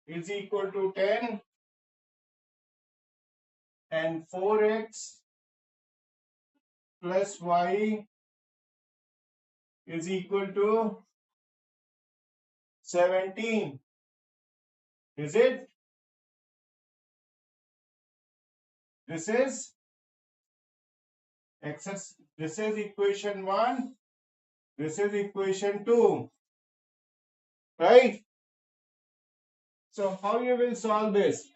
is equal to 10 and 4x plus y is equal to 17. Is it? This is this is equation 1. This is equation 2. Right? So how you will solve this?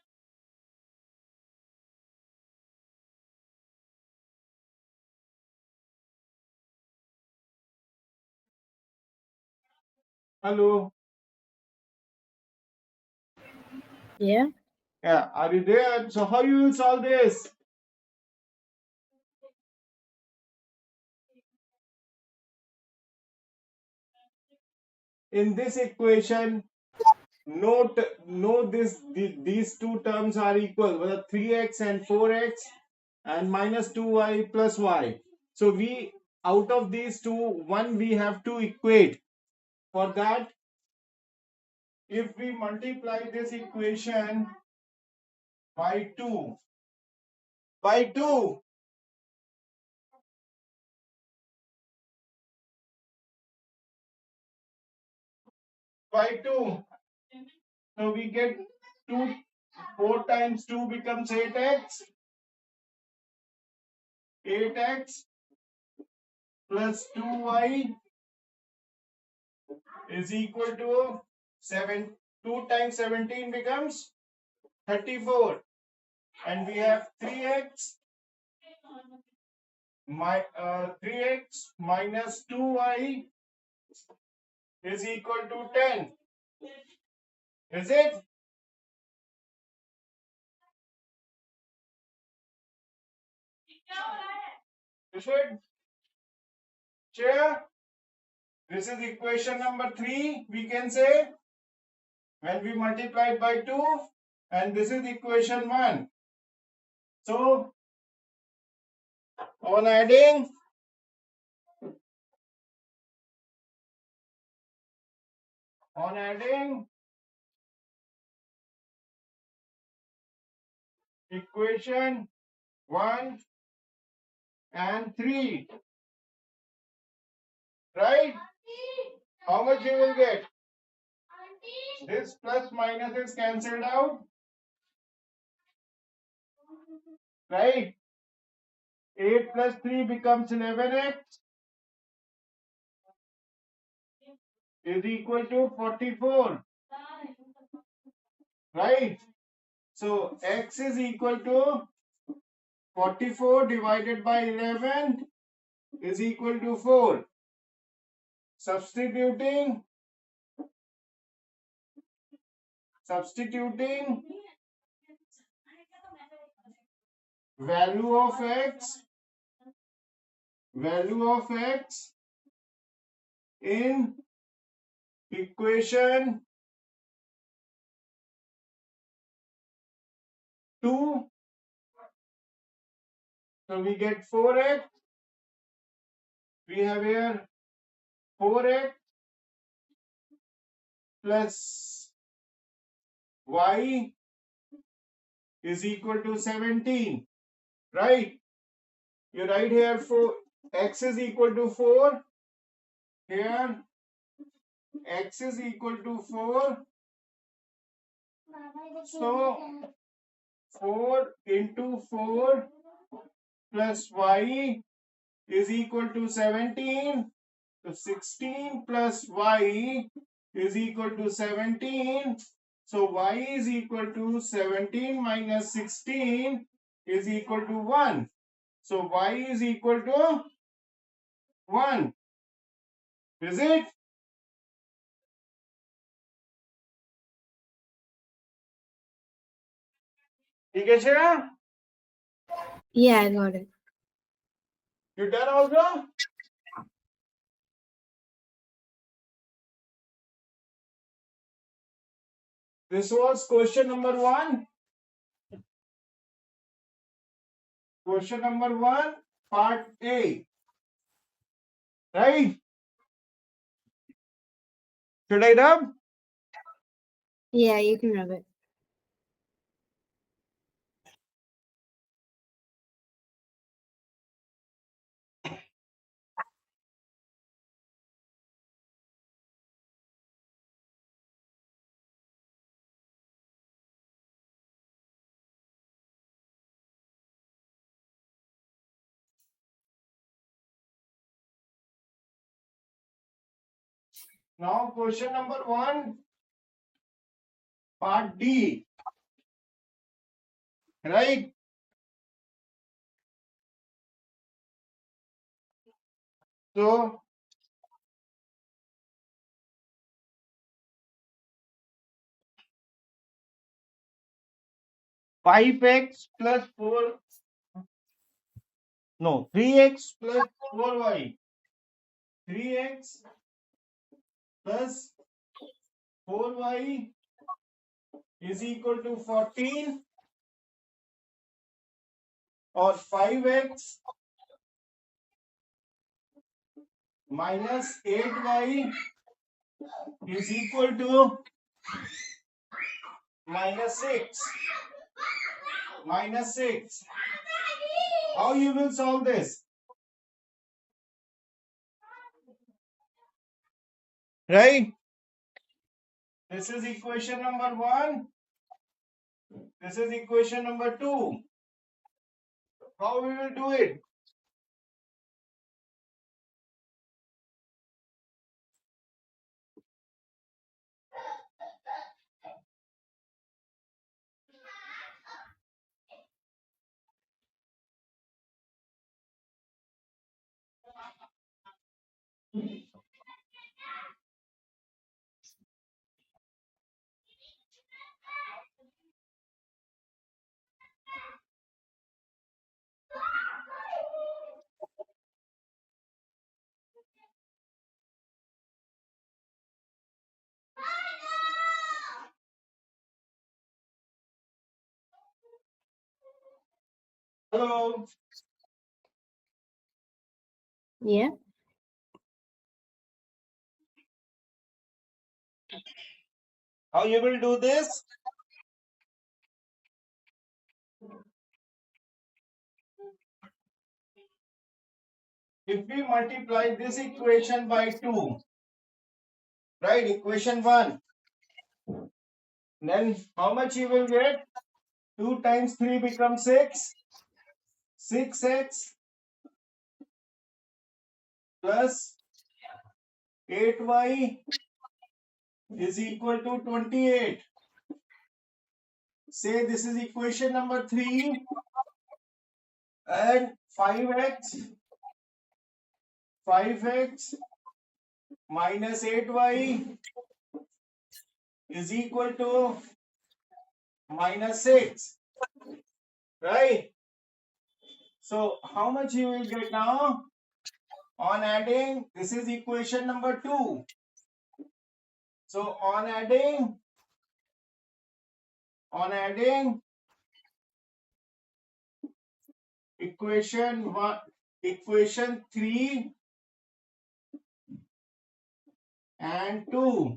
Hello? Yeah. Yeah, are you there? So how you will solve this? In this equation, note these two terms are equal, whether 3x and 4x and minus 2y plus y. So we, out of these two, one we have to equate. For that, if we multiply this equation by 2, by 2, by 2, so we get 2, 4 times 2 becomes 8x, 8x plus 2y is equal to 7. 2 times 17 becomes 34. And we have 3x 3x minus 2y is equal to 10. Is it? You should share. This is equation number 3, we can say, when we multiply it by 2, and this is equation 1. So on adding equation 1 and 3, right? How much you will get? This plus minus is cancelled out, right? 8 plus 3 becomes 11x is equal to 44, right? So x is equal to 44 divided by 11 is equal to 4. Substituting value of x in equation 2, so we get 4x. We have here 4x plus y is equal to 17, right? You write here for x is equal to 4. Here x is equal to 4. So 4 into 4 plus y is equal to 17. So 16 plus y is equal to 17. So y is equal to 17 minus 16 is equal to 1. So y is equal to 1. Is it? ठीक है Shreya? Yeah, I got it. You done also? This was question number 1. Question number 1, part A. Right? Should I rub? Yeah, you can rub it. Now question number 1, part D. Right? So 5x plus 4, no, 3x plus 4y. 3x plus 4y is equal to 14, or 5x minus 8y is equal to minus 6. Minus 6. How you will solve this? Right? This is equation number 1. This is equation number 2. How we will do it? Hello. Yeah. How you will do this? If we multiply this equation by 2, right, equation 1, then how much you will get? 2 times 3 becomes 6. 6x plus 8y is equal to 28. Say this is equation number 3, and 5x minus 8y is equal to minus 6. Right? So how much you will get now? On adding, this is equation number 2. So on adding equation 1, equation 3 and 2,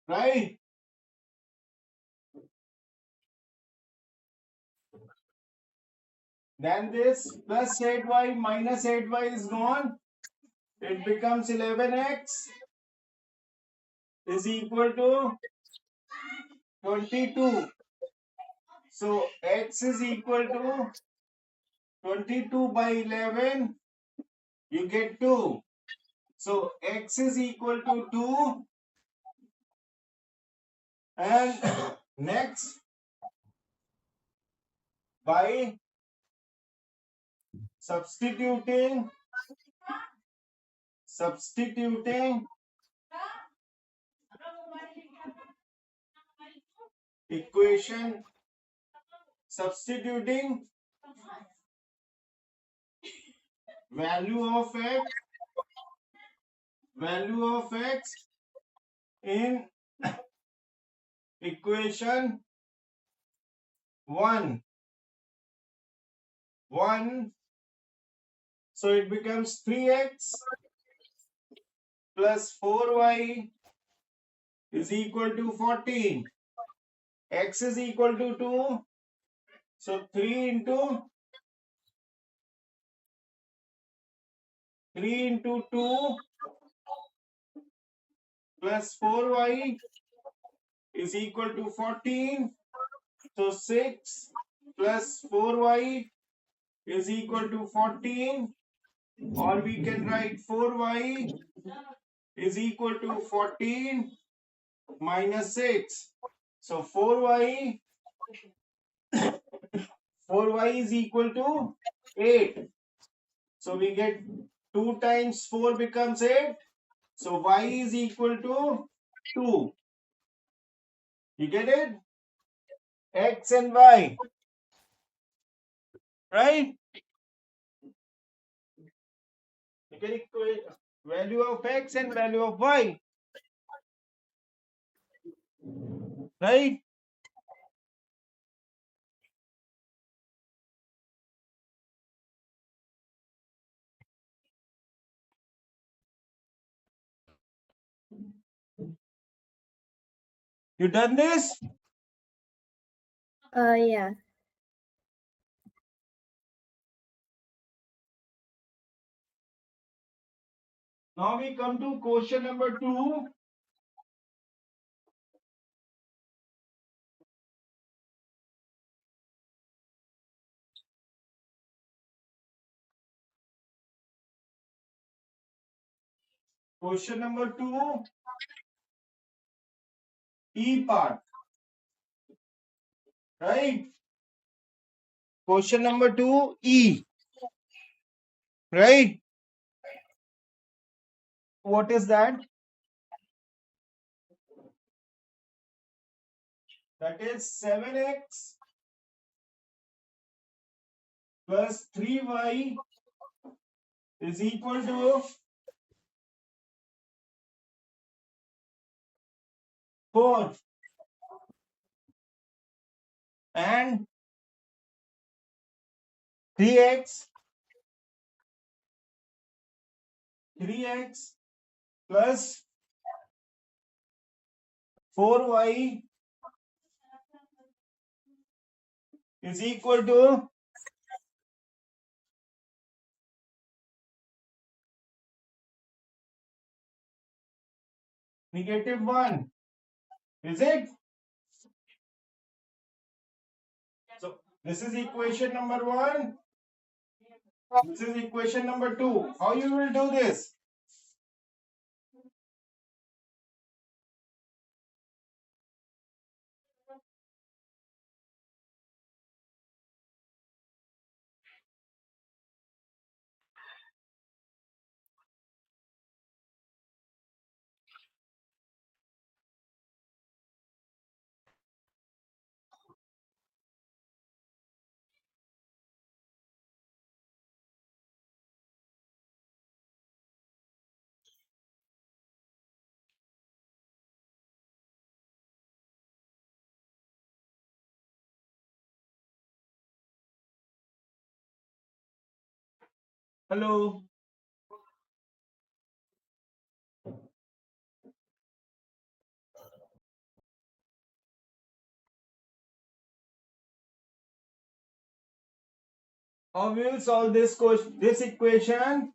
right? Then this plus 8y minus 8y is gone. It becomes 11x is equal to 22. So x is equal to 22 by 11. You get 2. So x is equal to 2. And next, by substituting equation, substituting value of x in equation 1, so it becomes 3x plus 4y is equal to 14. X is equal to 2. So 3 into 2 plus 4y is equal to 14. So 6 plus 4y is equal to 14, or we can write 4y is equal to 14 minus 6. So 4y is equal to 8. So we get 2 times 4 becomes 8. So y is equal to 2. You get it? X and y, right? You can equate value of x and value of y, right? You done this? Yeah. Now we come to question number 2. Question number 2, E part, right? Question number 2, E, right? What is that? That is 7x plus 3y is equal to 4, and 3x plus 4y is equal to -1. Is it? So this is equation number 1. This is equation number 2. How you will do this? Hello. How we will solve this question, this equation?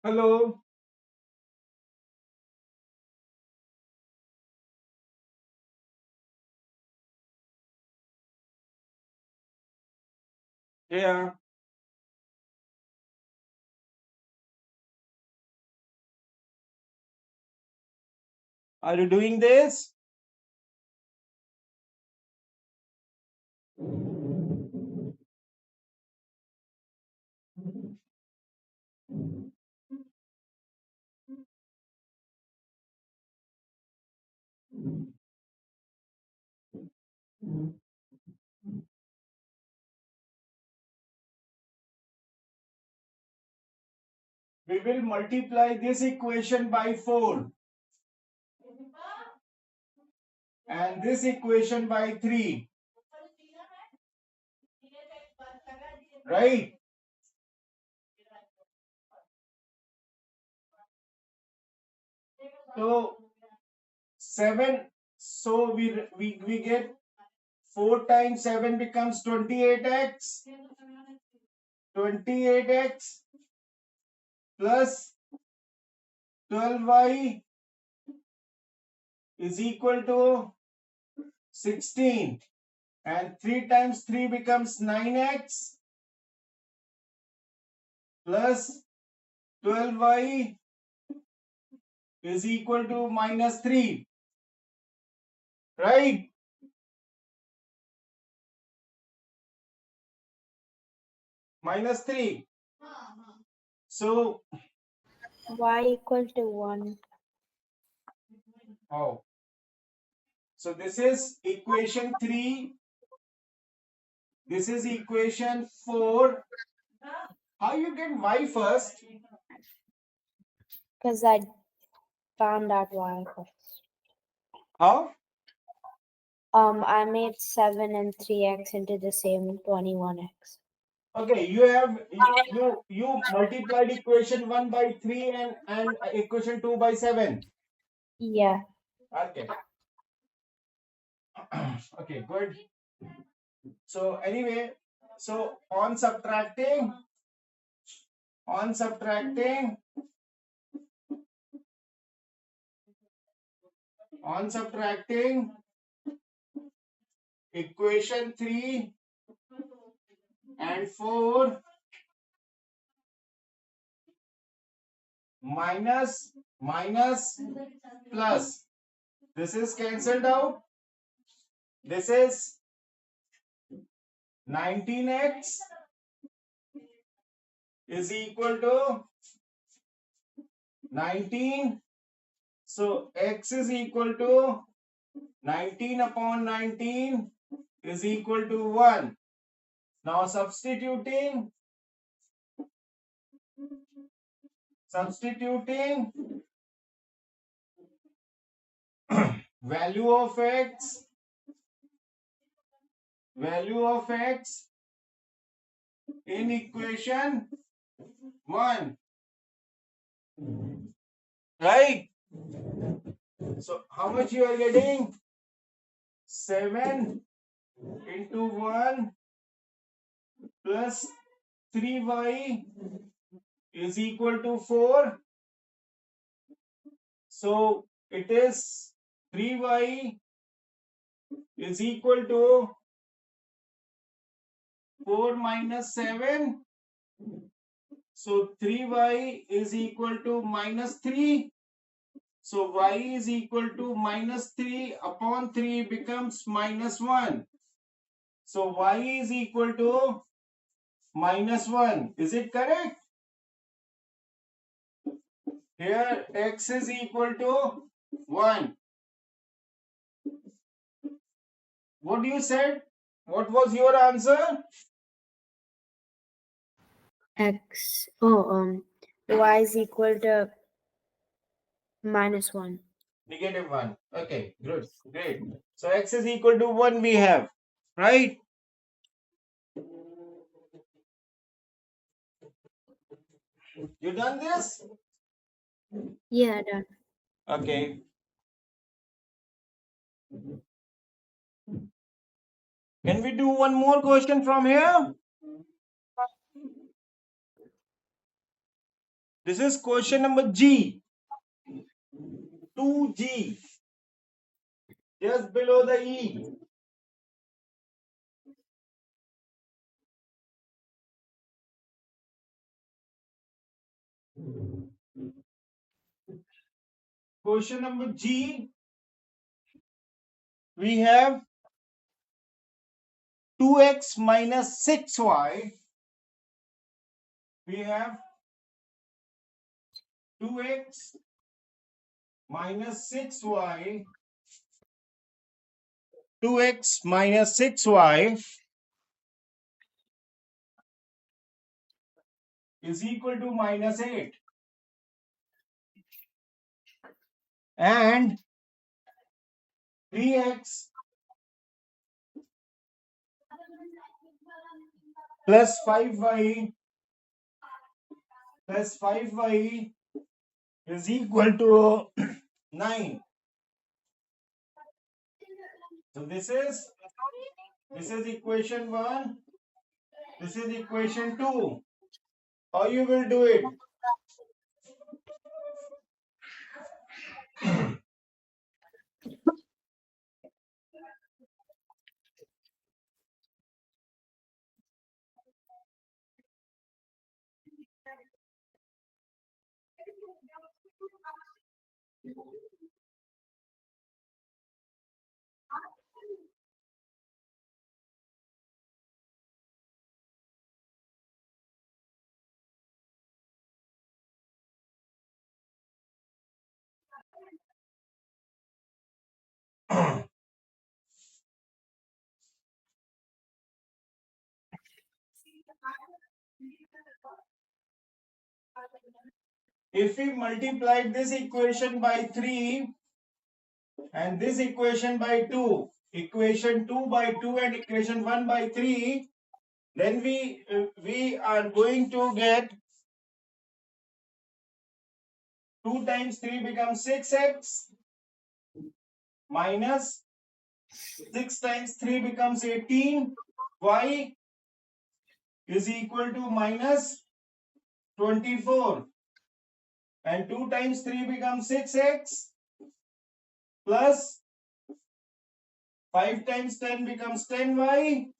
Hello. Yeah. Are you doing this? We will multiply this equation by 4 and this equation by 3. Right? So 7. So we get 4 times 7 becomes 28x. 28x plus 12y is equal to 16. And 3 times 3 becomes 9x plus 12y is equal to minus 3. Right? Minus 3. So, Y equal to 1. oh. So this is equation 3. This is equation 4. How you get y first? Because I found out Y first. How? I made 7 and 3x into the same 21x. Okay, you multiplied equation 1 by 3 and equation 2 by 7. Yeah. Okay. Okay, good. So anyway, so on subtracting equation 3 and 4 minus plus, this is cancelled out. This is 19x is equal to 19. So x is equal to 19 upon 19 is equal to 1. Now substituting value of x in equation 1. Right? So how much you are getting? 7 into 1 plus 3y is equal to 4. So it is 3y is equal to 4 minus 7. So 3y is equal to minus 3. So y is equal to minus 3 upon 3 becomes minus 1. So y is equal to minus 1. Is it correct? Here x is equal to 1. What you said? What was your answer? X. Oh, Y is equal to minus 1. Negative 1. Okay, good, great. So x is equal to 1 we have, right? You done this? Yeah, done. Okay. Can we do one more question from here? This is question number G. 2G. Just below the E. Question number G. We have 2x minus 6y. We have 2x minus 6y. 2x minus 6y is equal to minus 8. And 3x plus 5y is equal to 9. So this is equation 1. This is equation 2. How you will do it? If we multiply this equation by 3 and this equation by 2, equation 2 by 2 and equation 1 by 3, then we are going to get 2 times 3 becomes 6x minus 6 times 3 becomes 18. Y is equal to minus 24. And 2 times 3 becomes 6x plus 5 times 10 becomes 10y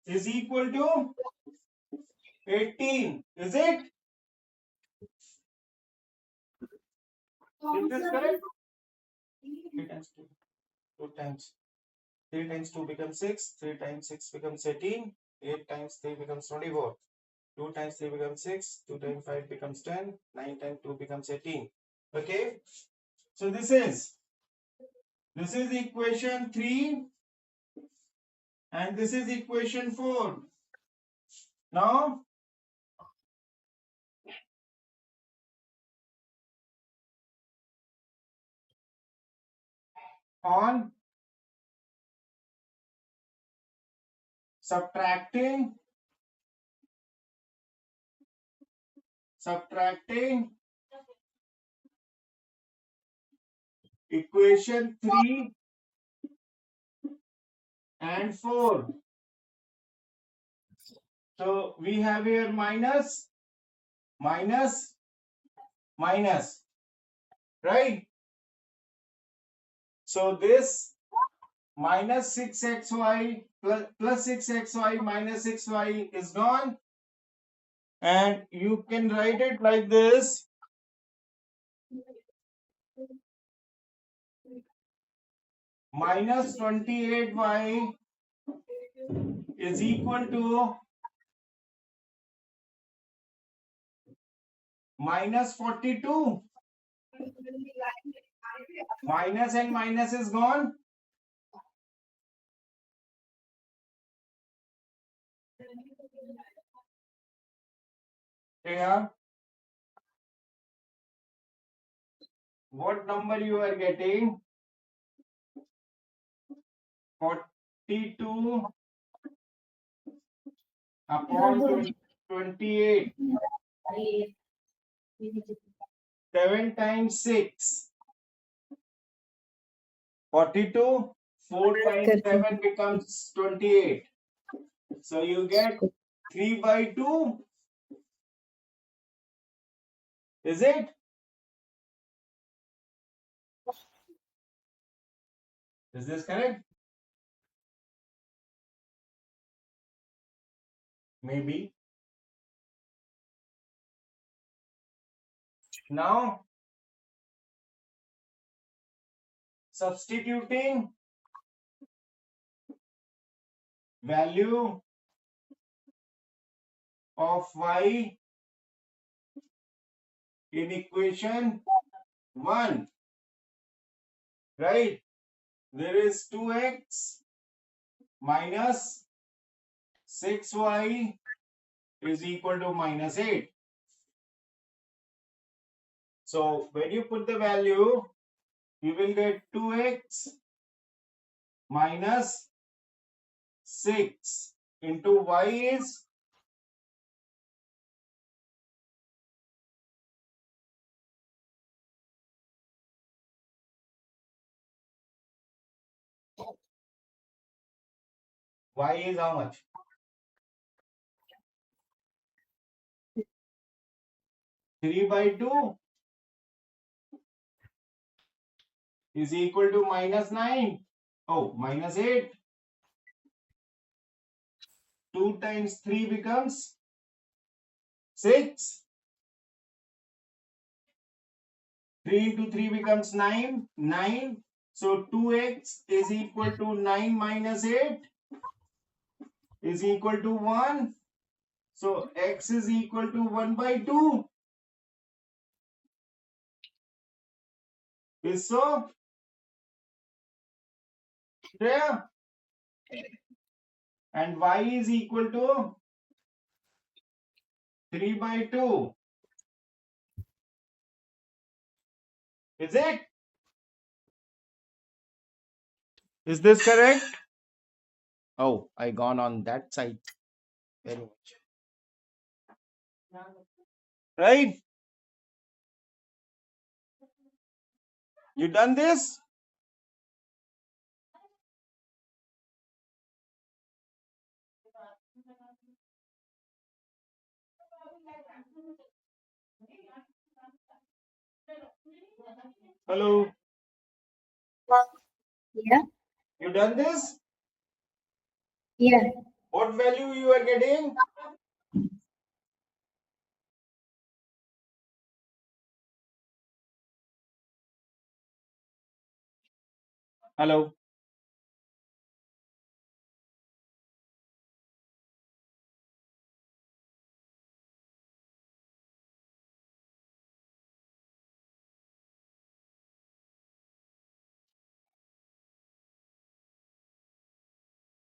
is equal to 18. Is it? Is this correct? 3 times 2. 2 times 3 times 2 becomes 6. 3 times 6 becomes 18. 8 times 3 becomes 24. 2 times 3 becomes 6. 2 times 5 becomes 10. 9 times 2 becomes 18. Okay. So this is equation 3 and this is equation 4. Now on subtracting equation 3 and 4. So we have here minus, right? So this minus 6xy plus 6xy minus 6y is gone. And you can write it like this. Minus 28y is equal to minus 42. Minus and minus is gone. Here, what number you are getting? 42 upon 28. 7 times 6. 42. 4 times 7 becomes 28. So you get 3 by 2 Is it? Is this correct? Maybe. Now, substituting value of y in equation 1, right? There is 2x minus 6y is equal to minus 8. So when you put the value, you will get 2x minus 6 into y is how much? 3/2 is equal to minus 9. Oh, minus 8. 2 times 3 becomes 6. 3 into 3 becomes 9. 9. So 2x is equal to 9 minus 8 is equal to 1. So x is equal to 1/2. Is so? Yeah. And y is equal to 3/2. Is it? Is this correct? Oh, I gone on that side very much. Right? You done this? Hello? Yeah, You done this? yeah. What value you are getting? Hello?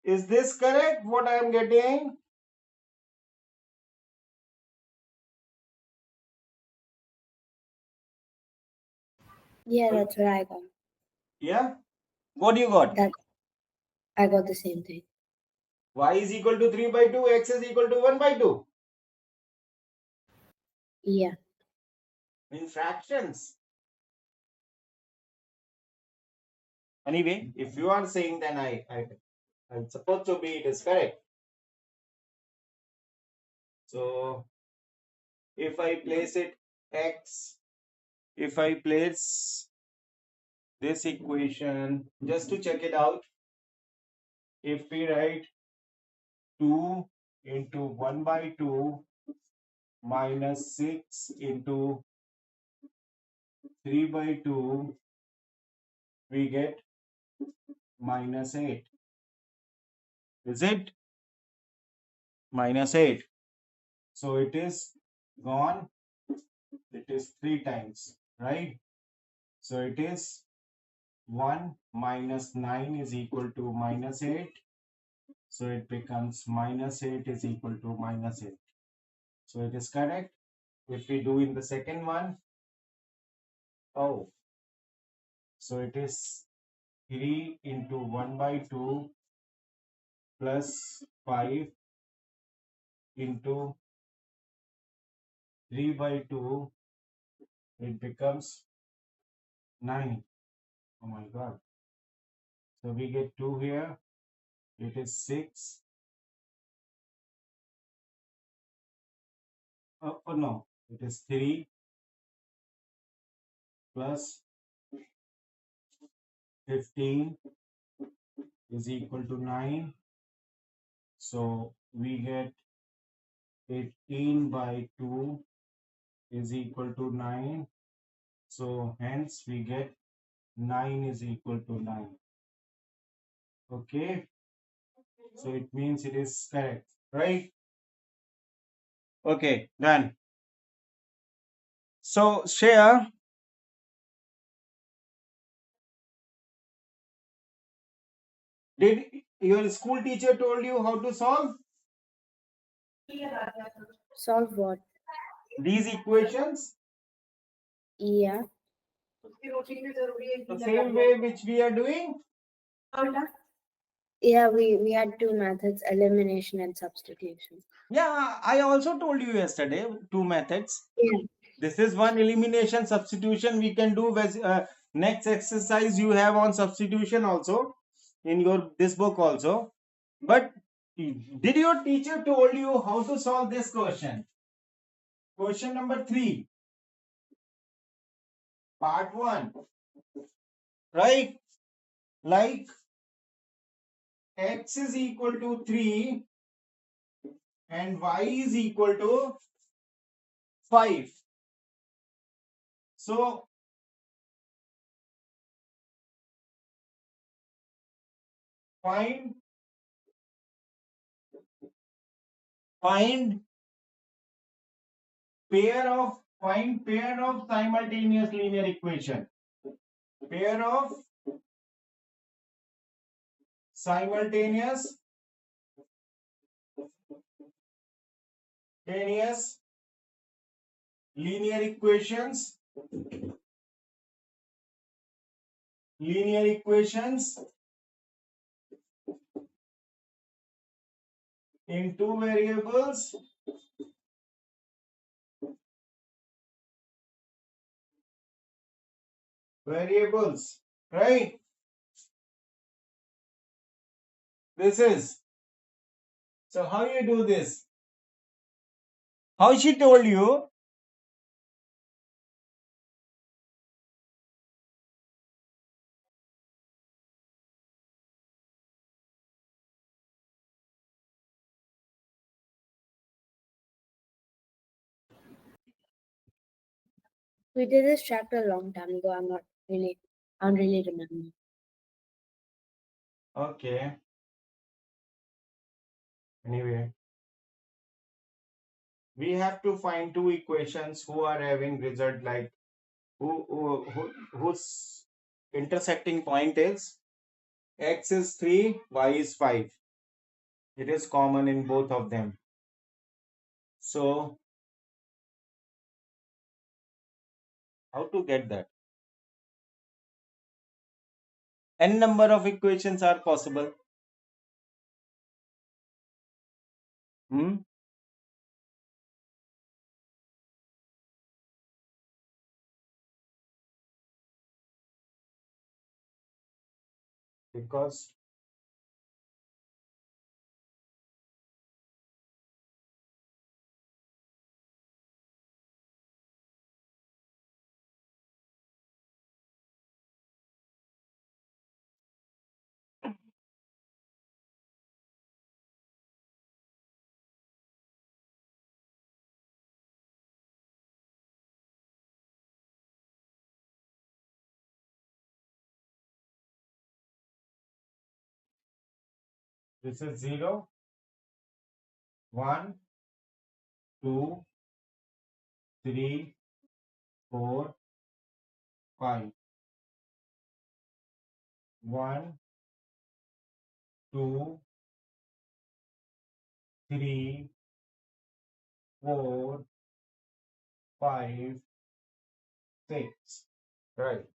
Is this correct? What I am getting? Yeah, that's what I got. Yeah? What do you got? That I got the same thing. Y is equal to 3/2, x is equal to 1/2. Yeah. In fractions. Anyway, if you are saying, then I'm supposed to be it is correct. So if I place it x, if I place this equation, just to check it out, if we write 2 into 1/2 minus 6 into 3/2, we get minus 8. Is it? Minus 8. So it is gone. It is 3 times, right? So it is 1 minus 9 is equal to minus 8. So it becomes minus 8 is equal to minus 8. So it is correct. If we do in the second one, oh, so it is 3 into 1/2 plus 5 into 3/2, it becomes 9. Oh my God. So we get 2 here. It is 6. Oh no, it is 3. plus 15 is equal to 9. So we get 18 by 2 is equal to 9. So hence we get 9 is equal to 9. Okay. So it means it is correct, right? Okay, done. So Shreya, did your school teacher told you how to solve Solve what? these equations Yeah. the same way which we are doing? Yeah, we had two methods, elimination and substitution. Yeah, I also told you yesterday two methods. Yeah. This is one elimination substitution we can do. Next exercise you have on substitution also in your this book also. But did your teacher told you how to solve this question? Question number 3, part 1, right? Like x is equal to 3 and y is equal to 5. So find find pair of simultaneous linear equation. Pair of simultaneous linear equations in two variables, right? This is, so how you do this? How she told you? We did this chapter a long time ago. I don't really remember. Okay. Anyway, we have to find two equations who are having result like whose intersecting point is x is 3, y is 5. It is common in both of them. So how to get that? N number of equations are possible. Hmm? Because this is 0, 1, 2, 3, 4, 5. 1, 2, 3, 4, 5, 6. Right.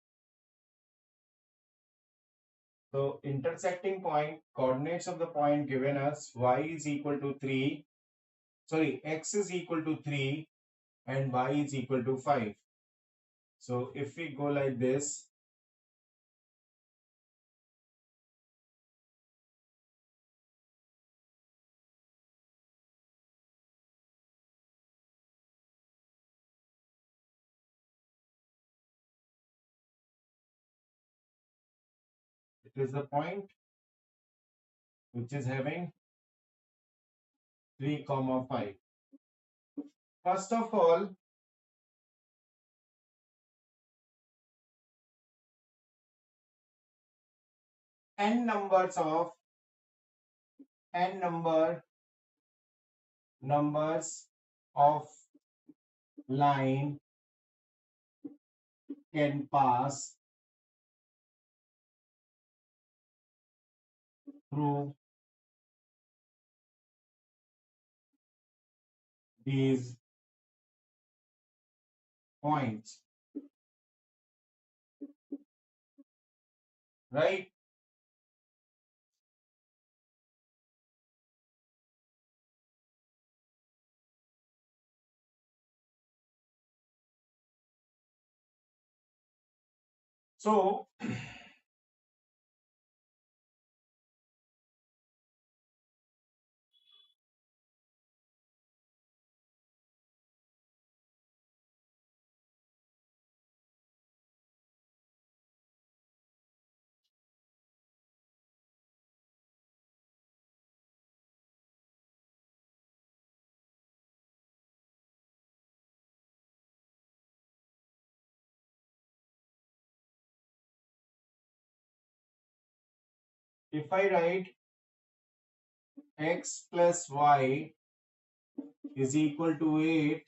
So intersecting point, coordinates of the point given us, y is equal to 3, sorry, x is equal to 3 and y is equal to 5. So if we go like this, is the point which is having 3, 5. First of all, n numbers of line can pass through these points, right? So if I write x plus y is equal to 8,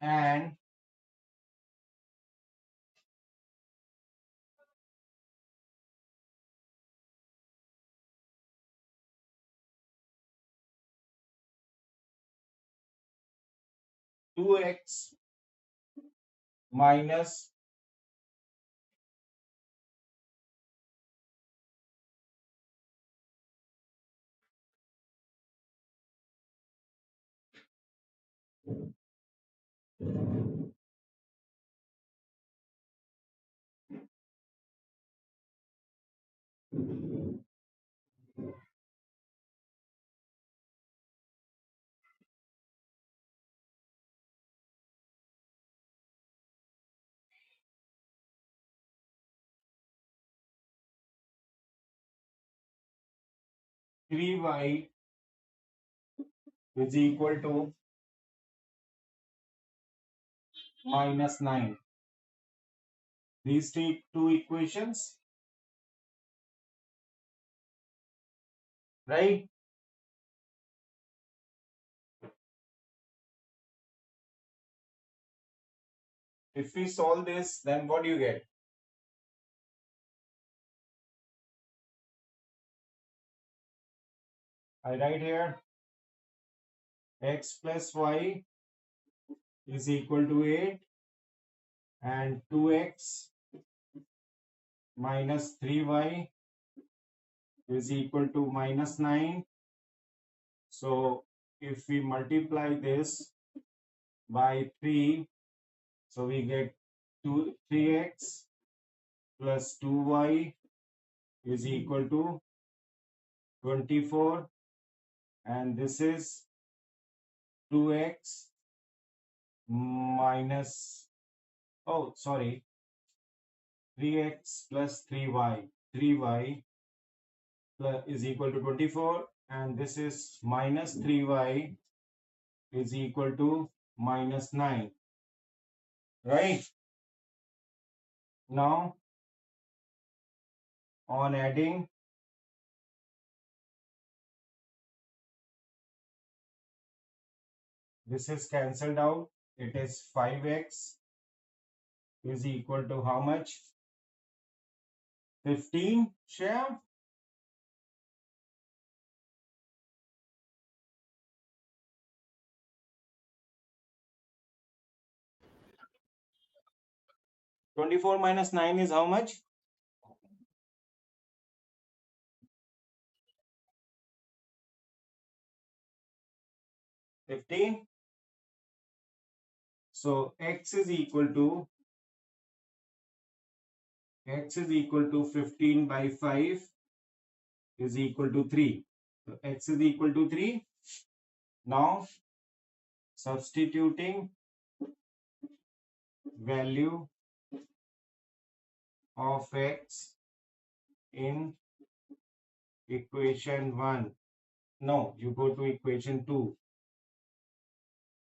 and two x minus 3y is equal to minus 9. These two equations, right? If we solve this, then what do you get? I write here x plus y is equal to 8 and 2x minus 3y is equal to minus 9. So if we multiply this by 3, so we get 3x plus 2y is equal to 24, and this is 2x minus, oh sorry, 3x plus 3y plus is equal to 24, and this is minus 3y is equal to minus 9, right? Now on adding, this is cancelled out. It is 5x is equal to how much? 15, Share. 24 minus 9 is how much? 15. So x is equal to 15 by 5 is equal to 3. So x is equal to 3. Now substituting value of x in equation 1. No, you go to equation 2.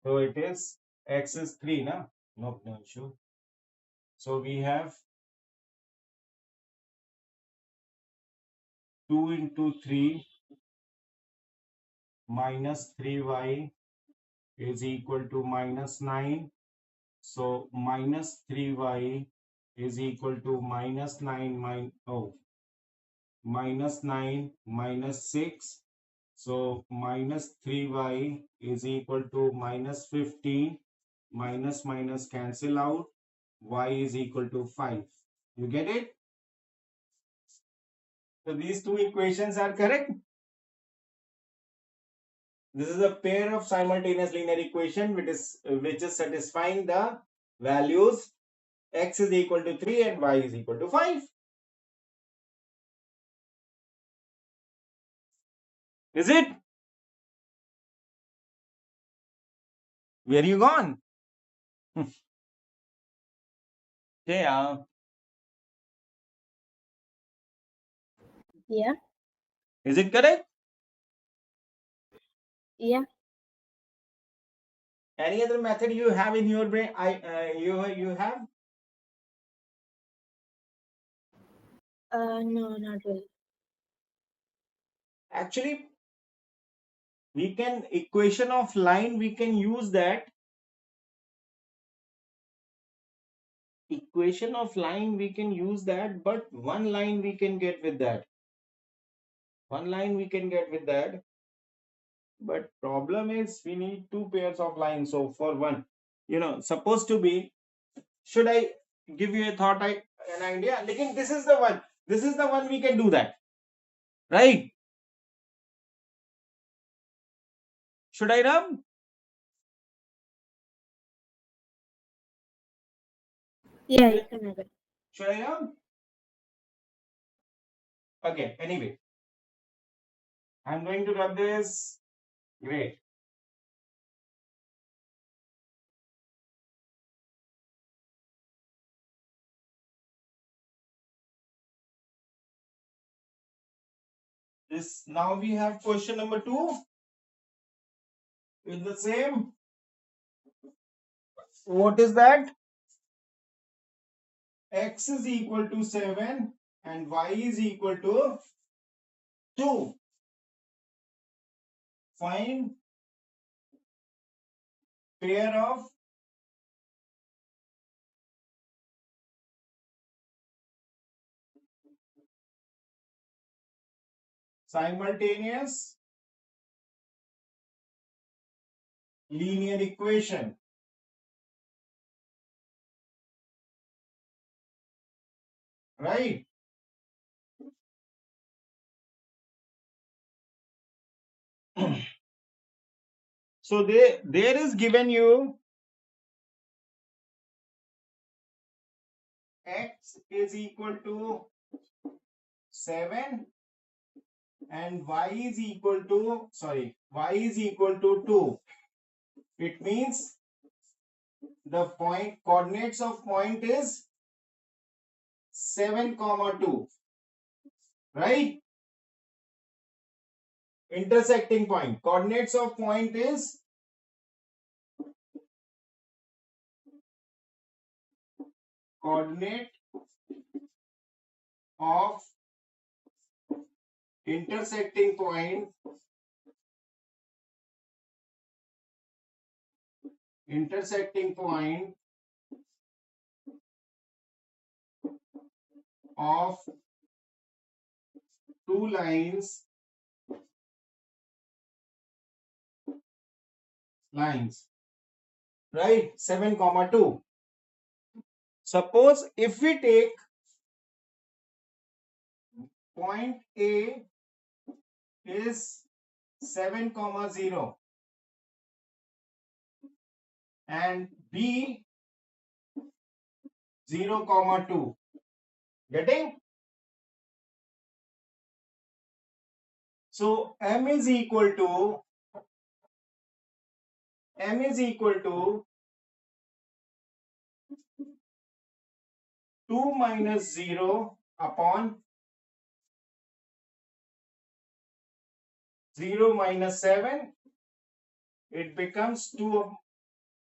So it is x is 3, na? No issue. So we have 2 into 3 minus 3y is equal to minus 9. So minus 3y is equal to minus 9 minus 9 minus 6. So minus 3y is equal to minus 15. Minus minus cancel out. Y is equal to 5. You get it? So these two equations are correct. This is a pair of simultaneous linear equation which is satisfying the values x is equal to 3 and y is equal to 5. Is it? Where you gone? Yeah. Yeah. Is it correct? Yeah. Any other method you have in your brain? You have? No, not really. Actually, we can equation of line. We can use that equation of line. We can use that, but one line we can get with that. One line we can get with that. But problem is we need two pairs of lines. So for one, supposed to be, should I give you a thought, an idea? Lekin this is the one. This is the one we can do that. Right? Should I rub? Yeah, you can have it. Should I rub? Okay, anyway. I'm going to rub this. Great. This now we have question number 2. Is the same. What is that? X is equal to 7 and y is equal to 2. Find pair of simultaneous linear equation. Right? So there is given you x is equal to 7 and y is equal to 2. It means the point coordinates of point is 7, 2. Right? Intersecting point. Coordinates of point is coordinate of intersecting point of two lines right, 7, 2. Suppose if we take point A is 7, 0 and B 0, 2. Getting? So m is equal to 2 minus 0 upon 0 minus 7. It becomes 2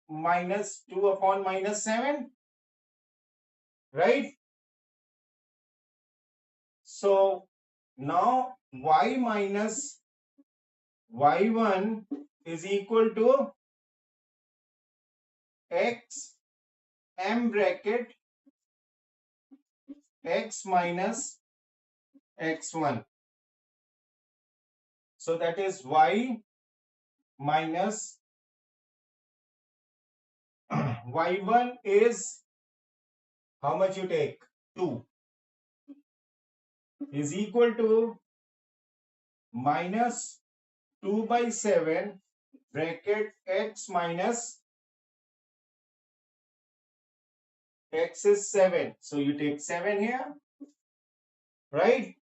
minus 2 upon minus 7, right? So now y minus y1 is equal to x m bracket x minus x1. So that is y minus y1 is how much you take? 2 is equal to minus 2 by 7 bracket x minus x is 7. So you take 7 here, right?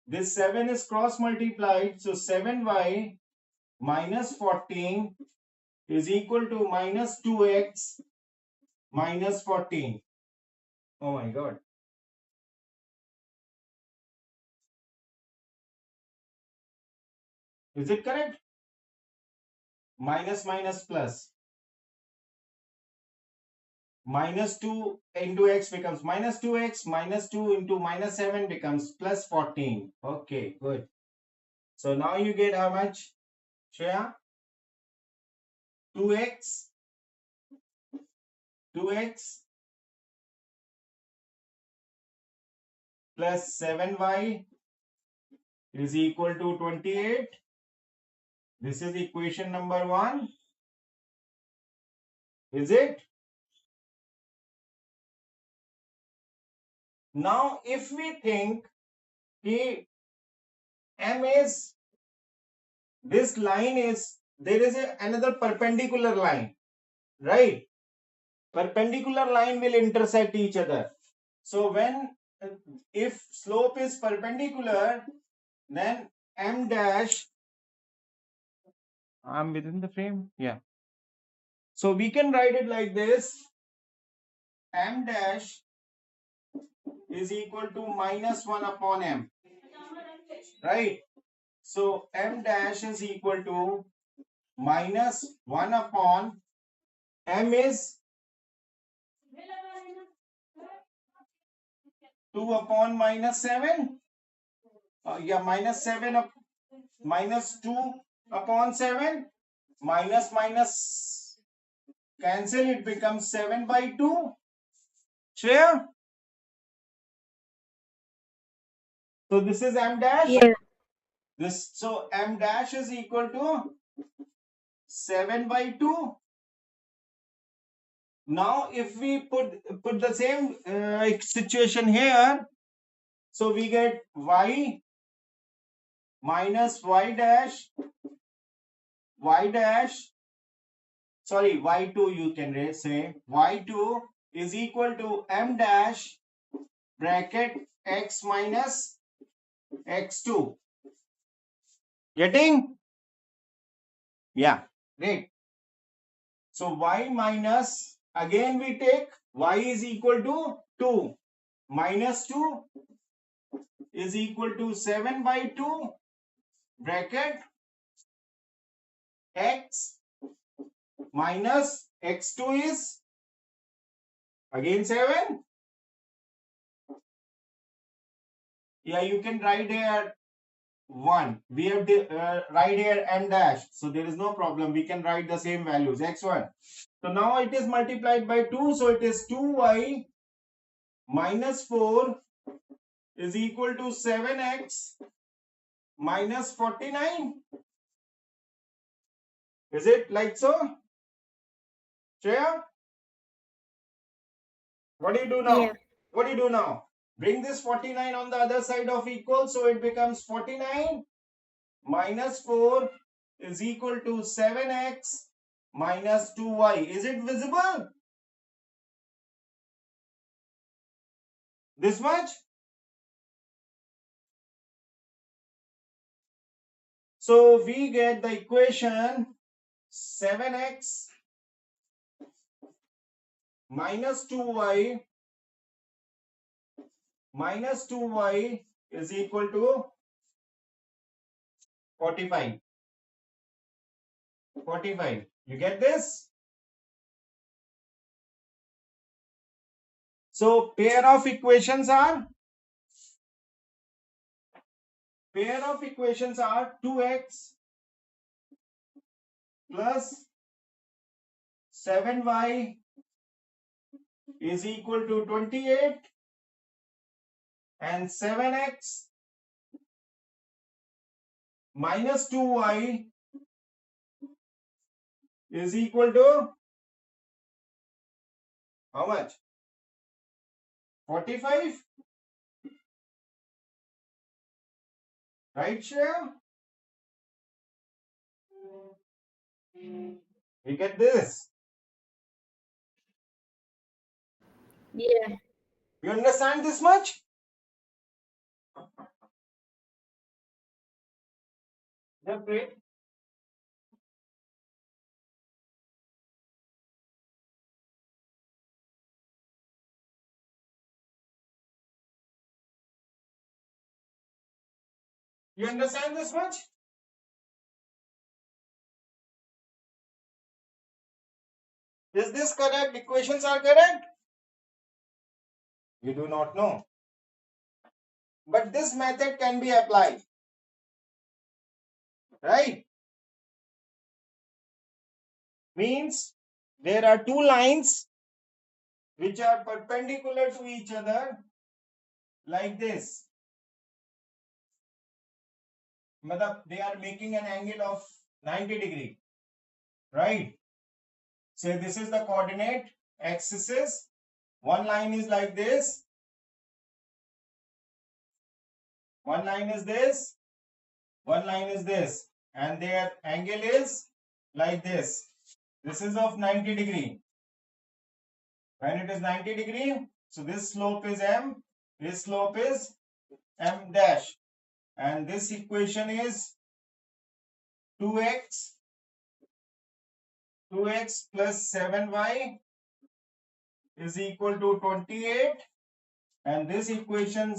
This 7 is cross multiplied. So 7y minus 14 is equal to minus 2x minus 14. Oh my God. Is it correct? Minus minus plus. Minus 2 into x becomes minus 2x. Minus 2 into minus 7 becomes plus 14. Okay, good. So now you get how much, Shreya? 2x plus 7y is equal to 28. This is equation number 1. Is it? Now, if we think m is, this line is, there is another perpendicular line, right? Perpendicular line will intersect each other. So when, if slope is perpendicular, then m dash, I'm within the frame, yeah. So we can write it like this, m dash is equal to minus 1 upon m, right? So m dash is equal to minus 1 upon m is 2 upon minus 7. Yeah, minus 7 up, minus 2 upon 7. Minus minus cancel, it becomes 7 by 2. Shreya? So this is m dash. Yeah. This, so m dash is equal to 7 by 2. Now if we put the same situation here, so we get y minus y dash, sorry, y2 you can say, y2 is equal to m dash bracket x minus x2. Getting? Yeah, great. So y minus, again we take y is equal to 2 minus 2 is equal to 7 by 2 bracket x minus x2 is again 7. Yeah, you can write here 1. We have to write here m dash. So there is no problem. We can write the same values, x1. So now it is multiplied by 2. So it is 2y minus 4 is equal to 7x minus 49. Is it like so? Shreya? What do you do now? Yeah. What do you do now? Bring this 49 on the other side of equal. So it becomes 49 minus 4 is equal to 7x minus 2y. Is it visible? This much? So we get the equation 7x minus 2y is equal to 45. 45. You get this? So pair of equations are 2x plus 7y is equal to 28 and 7x minus 2y is equal to how much? 45? Right, Shreya? We get this. Yeah. You understand this much? Just wait. You understand this much? Is this correct? Equations are correct? You do not know. But this method can be applied. Right? Means there are two lines which are perpendicular to each other like this. Matlab, they are making an angle of 90 degree. Right? So this is the coordinate axis. One line is like this. One line is this. One line is this. And their angle is like this. This is of 90 degree. When it is 90 degree, so this slope is m, this slope is m dash. And this equation is 2x plus 7y is equal to 28. And this equation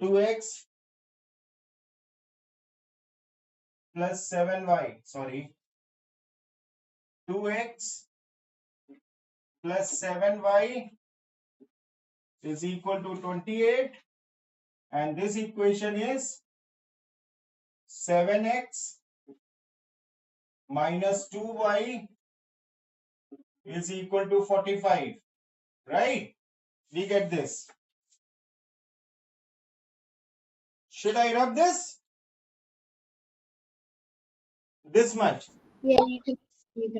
2x plus 7y, sorry, 2x plus 7y is equal to 28. And this equation is 7x minus 2y is equal to 45. Right? We get this. Should I rub this? This much. Yeah, you can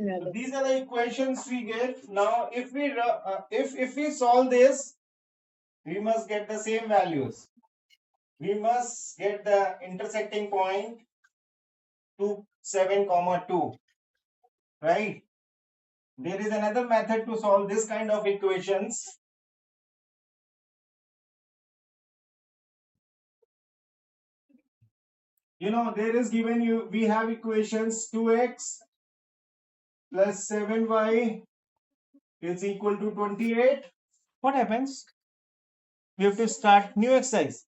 rub So it. these are the equations we get. Now, if we if we solve this, we must get the same values. We must get the intersecting point 2, 7, 2. Right? There is another method to solve this kind of equations. You know, there is given you, we have equations 2x plus 7y is equal to 28. What happens? We have to start new exercise.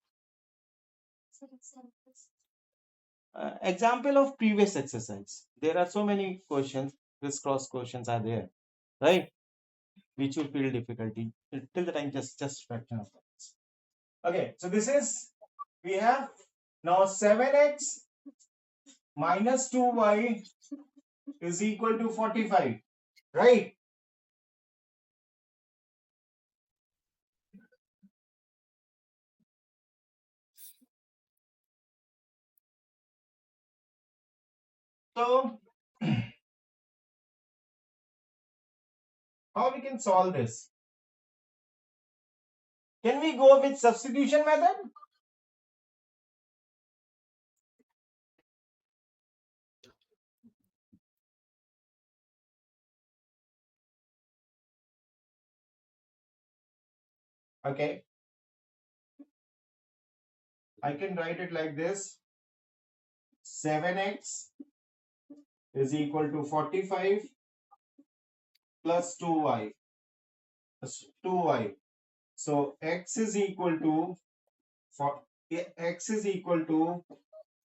Example of previous exercise. There are so many questions, crisscross questions are there, right? Which you feel difficulty. Till the time, just fraction of points. Okay, so this is, we have now 7x minus 2y is equal to 45, right? So, how we can solve this? Can we go with substitution method? Okay. I can write it like this. 7x is equal to 45 plus 2y. Plus 2y. So x is equal to x is equal to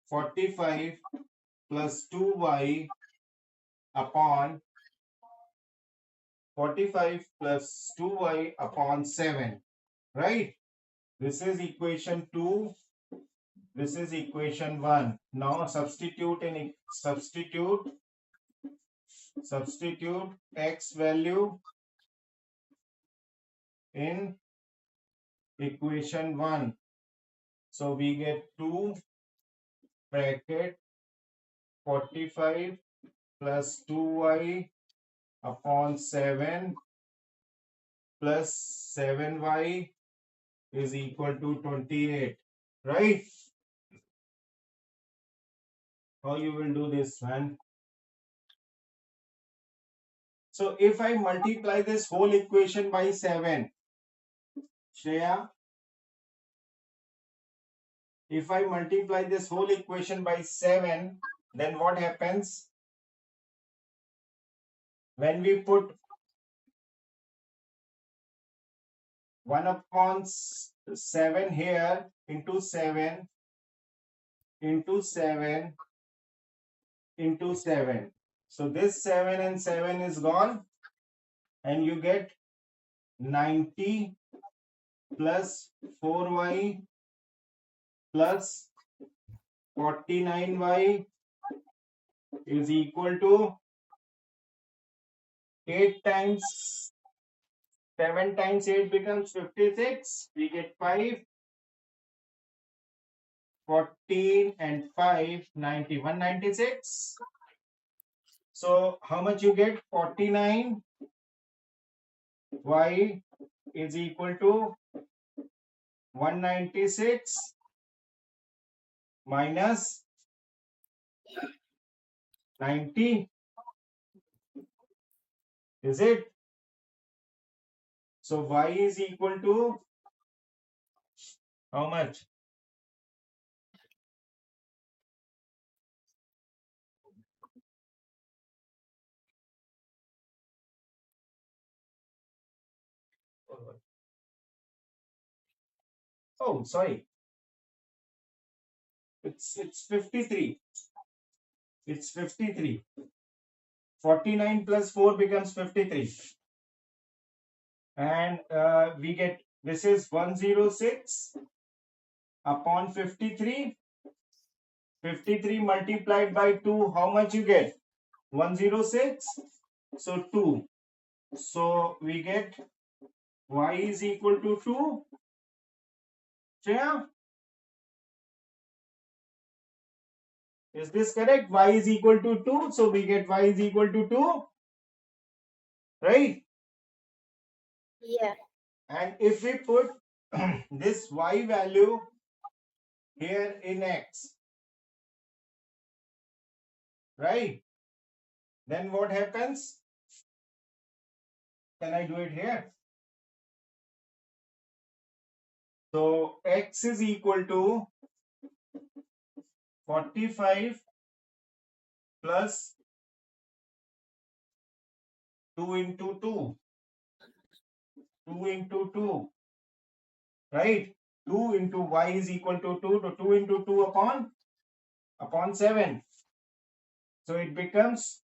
45 plus 2y upon 45 plus 2y upon 7. Right? This is equation 2. This is equation 1. Now substitute x value in equation 1. So we get 2 bracket 45 plus 2y upon 7 plus 7y is equal to 28. Right? How you will do this, man? So if I multiply this whole equation by 7, Shreya, if I multiply this whole equation by 7, then what happens? When we put 1 upon 7 here into 7 into 7 into 7. So this 7 and 7 is gone, and you get 90 plus 4y plus 49y is equal to 8 times 7 times 8 becomes 56. We get 5, 14 and 5, 90, 196. So how much you get? 49 y is equal to 196 minus 90. Is it? So y is equal to how much? Oh, sorry. It's 53. It's 53. 49 plus 4 becomes 53. And we get, this is 106 upon 53. 53 multiplied by 2, how much you get? 106. So 2. So we get y is equal to 2. Yeah. Is this correct? Y is equal to 2. So we get y is equal to 2. Right? Yeah. And if we put this y value here in x, right? Then what happens? Can I do it here? So x is equal to 45 plus 2 into 2. 2 into 2. Right? 2 into y is equal to 2. So 2 into 2 upon 7. So it becomes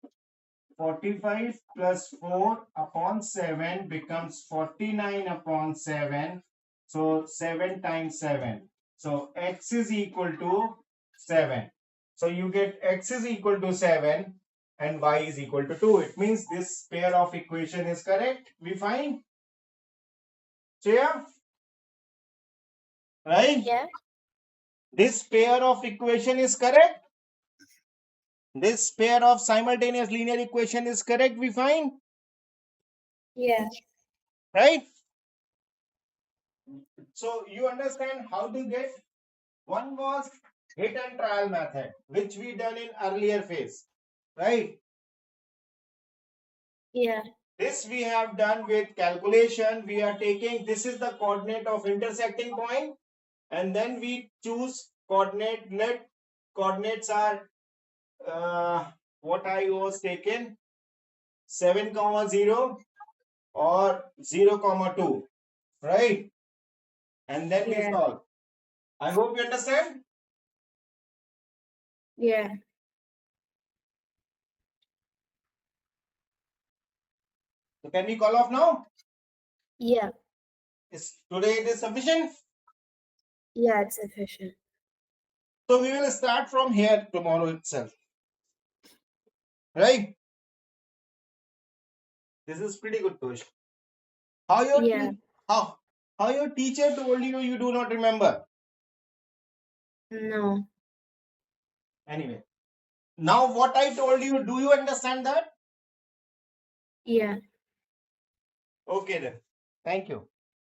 45 plus 4 upon 7 becomes 49 upon 7. So 7 times 7. So x is equal to 7. So you get x is equal to 7 and y is equal to 2. It means this pair of equation is correct. We find. So yeah. Right? Yeah. This pair of equation is correct. This pair of simultaneous linear equation is correct. We find. Yeah. Right? So you understand how to get. One was hit and trial method, which we done in earlier phase, right? Yeah. This we have done with calculation. We are taking, this is the coordinate of intersecting point. and then we choose coordinate. Let coordinates are what I was taken 7, 0 or 0, 2, right? And then we Yeah. solve. I hope you understand. Yeah. So can we call off now? Yeah. Is today it is sufficient? Yeah, it's efficient. So we will start from here tomorrow itself, right? This is pretty good question. How your Yeah. how your teacher told you do not remember? No. Anyway, now what I told you, do you understand that? Yeah. Okay then. Thank you.